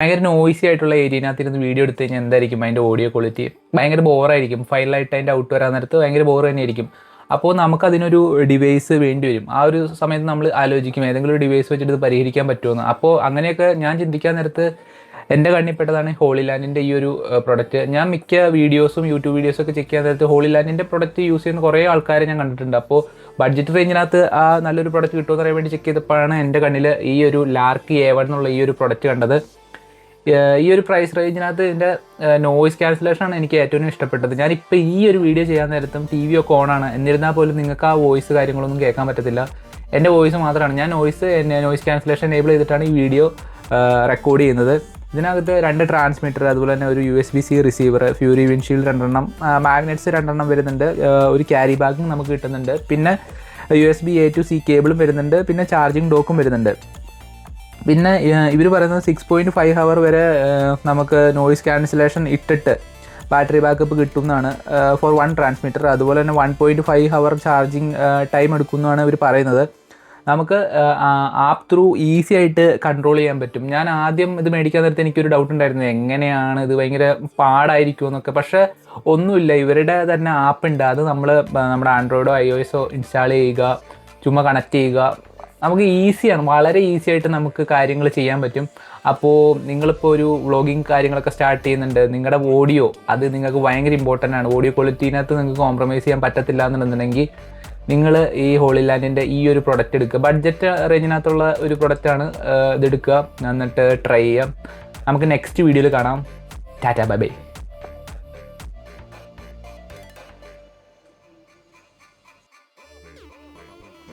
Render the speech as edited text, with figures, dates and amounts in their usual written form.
ഭയങ്കര നോയ്സി ആയിട്ടുള്ള ഏരിയനകത്തിരുന്ന് വീഡിയോ എടുത്ത് കഴിഞ്ഞാൽ എന്തായിരിക്കും അതിൻ്റെ ഓഡിയോ ക്വാളിറ്റി? ഭയങ്കര ബോറായിരിക്കും. ഫൈനലായിട്ട് അതിൻ്റെ ഔട്ട് വരാൻ നേരത്ത് ഭയങ്കര ബോർ തന്നെയായിരിക്കും. അപ്പോൾ നമുക്കതിനൊരു ഡിവൈസ് വേണ്ടി വരും. ആ ഒരു സമയത്ത് നമ്മൾ ആലോചിക്കും ഏതെങ്കിലും ഒരു ഡിവൈസ് വെച്ചിട്ട് ഇത് പരിഹരിക്കാൻ പറ്റുമെന്ന്. അപ്പോൾ അങ്ങനെയൊക്കെ ഞാൻ ചിന്തിക്കാൻ നേരത്ത് എൻ്റെ കണ്ണിൽപ്പെട്ടതാണ് ഹോളി ലാൻഡിൻ്റെ ഈ ഒരു പ്രൊഡക്റ്റ്. ഞാൻ മിക്ക വീഡിയോസും യൂട്യൂബ് വീഡിയോസൊക്കെ ചെക്ക് ചെയ്യാൻ നേരത്ത് ഹോളി ലാൻഡിൻ്റെ പ്രൊഡക്റ്റ് യൂസ് ചെയ്യുന്ന കുറേ ആൾക്കാരെ ഞാൻ കണ്ടിട്ടുണ്ട്. അപ്പോൾ ബഡ്ജറ്റ് റേഞ്ചിനകത്ത് ആ നല്ലൊരു പ്രൊഡക്റ്റ് കിട്ടുമെന്ന് അറിയാൻ വേണ്ടി ചെക്ക് ചെയ്തപ്പോഴാണ് എൻ്റെ കണ്ണിൽ ഈ ഒരു ലാർക്ക് A1 എന്നുള്ള ഈ ഒരു പ്രൊഡക്റ്റ് കണ്ടത്. ഈ ഒരു പ്രൈസ് റേഞ്ചിനകത്ത് ഇതിൻ്റെ നോയിസ് ക്യാൻസലേഷനാണ് എനിക്ക് ഏറ്റവും ഇഷ്ടപ്പെട്ടത്. ഞാനിപ്പോൾ ഈ ഒരു വീഡിയോ ചെയ്യാൻ നേരത്തും TV ഒക്കെ ഓണാണ്, എന്നിരുന്നാൽ പോലും നിങ്ങൾക്ക് ആ വോയിസ് കാര്യങ്ങളൊന്നും കേൾക്കാൻ പറ്റത്തില്ല. എൻ്റെ വോയിസ് മാത്രമാണ്. ഞാൻ നോയിസ് ക്യാൻസലേഷൻ എനേബിൾ ചെയ്തിട്ടാണ് ഈ വീഡിയോ റെക്കോർഡ് ചെയ്യുന്നത്. ഇതിനകത്ത് 2 ട്രാൻസ്മിറ്റർ, അതുപോലെ തന്നെ ഒരു USB-C റിസീവർ, ഫ്യൂരി വിൻഷീൽഡ് 2 എണ്ണം, മാഗ്നറ്റ്സ് 2 എണ്ണം വരുന്നുണ്ട്, ഒരു ക്യാരി ബാഗും നമുക്ക് കിട്ടുന്നുണ്ട്, പിന്നെ USB-A to C കേബിളും വരുന്നുണ്ട്, പിന്നെ ചാർജിങ് ഡോക്കും വരുന്നുണ്ട്. പിന്നെ ഇവർ പറയുന്നത് 6.5 hour വരെ നമുക്ക് നോയിസ് ക്യാൻസലേഷൻ ഇട്ടിട്ട് ബാറ്ററി ബാക്കപ്പ് കിട്ടും എന്നാണ് ഫോർ 1 ട്രാൻസ്മിറ്റർ. അതുപോലെ തന്നെ 1.5 hour ചാർജിങ് ടൈം എടുക്കുന്നതാണ് ഇവർ പറയുന്നത്. നമുക്ക് ആപ്പ് ത്രൂ ഈസി ആയിട്ട് കൺട്രോൾ ചെയ്യാൻ പറ്റും. ഞാൻ ആദ്യം ഇത് മേടിക്കാൻ നേരത്തെ എനിക്കൊരു ഡൗട്ട് ഉണ്ടായിരുന്നു, എങ്ങനെയാണ് ഇത്, ഭയങ്കര പാടായിരിക്കും എന്നൊക്കെ. പക്ഷേ ഒന്നുമില്ല, ഇവരുടെ തന്നെ ആപ്പ് ഉണ്ട്. അത് നമ്മുടെ ആൻഡ്രോയിഡോ iOS-ഓ ഇൻസ്റ്റാൾ ചെയ്യുക, ചുമ്മാ കണക്ട് ചെയ്യുക. നമുക്ക് ഈസിയാണ്, വളരെ ഈസി ആയിട്ട് നമുക്ക് കാര്യങ്ങൾ ചെയ്യാൻ പറ്റും. അപ്പോൾ നിങ്ങളിപ്പോൾ ഒരു വ്ളോഗിങ് കാര്യങ്ങളൊക്കെ സ്റ്റാർട്ട് ചെയ്യുന്നുണ്ട്, നിങ്ങളുടെ ഓഡിയോ അത് നിങ്ങൾക്ക് ഭയങ്കര ഇമ്പോർട്ടൻ്റ് ആണ്. ഓഡിയോ ക്വാളിറ്റീനകത്ത് നിങ്ങൾക്ക് കോംപ്രമൈസ് ചെയ്യാൻ പറ്റത്തില്ല എന്നുണ്ടെന്നുണ്ടെങ്കിൽ നിങ്ങൾ ഈ ഹോളി ലാൻഡിൻ്റെ ഈ ഒരു പ്രൊഡക്റ്റ് എടുക്കുക. ബഡ്ജറ്റ് റേഞ്ചിനകത്തുള്ള ഒരു പ്രൊഡക്റ്റാണ്. ഇതെടുക്കുക, എന്നിട്ട് ട്രൈ ചെയ്യാം. നമുക്ക് നെക്സ്റ്റ് വീഡിയോയിൽ കാണാം. Tata, bye bye.